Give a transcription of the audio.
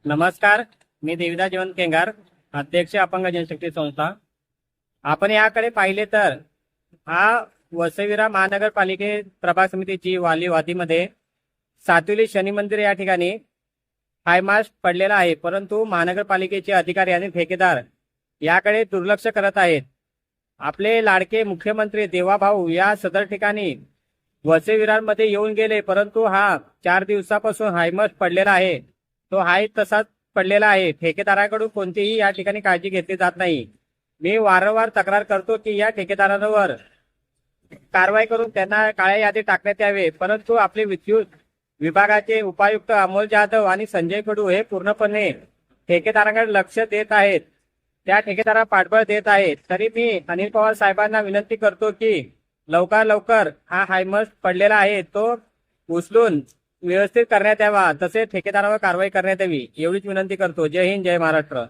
नमस्कार. मी देविदास जयवंत केंगार, अध्यक्ष अपंग जनशक्ती संस्था. आपण याकडे पाहिले तर हा वसईविरा महानगरपालिके प्रभाग समितीची वाली वादीमध्ये सातविली शनी मंदिर या ठिकाणी हायमास्ट पडलेला आहे, परंतु महानगरपालिकेचे अधिकारी आणि ठेकेदार याकडे दुर्लक्ष करत आहेत. आपले लाडके मुख्यमंत्री देवाभाऊ या सदर ठिकाणी वसई विरारमध्ये येऊन गेले, परंतु हा 4 दिवसापासून हायमास्ट पडलेला आहे. तो हाय तसाच पडलेला आहे. ठेकेदाराकडून कोणतीही या ठिकाणी काळजी घेतली जात नाही. मी वारंवार तक्रार करतो की या ठेकेदारांवर कारवाई करून त्यांना काळ्या यादीत टाकण्यात यावे, परंतु आपले विद्युत विभागाचे उपायुक्त अमोल जाधव आणि संजय कडू हे पूर्णपणे ठेकेदारांकडे लक्ष देत आहेत. त्या ठेकेदारांना पाठबळ देत आहेत. तरी मी अनिल पवार साहेबांना विनंती करतो की लवकर हा हायमास्ट पडलेला आहे तो उचलून व्यवस्थित करण्यात यावा, तसेच ठेकेदारावर कारवाई करण्यात यावी, एवढीच विनंती करतो. जय हिंद, जय महाराष्ट्र.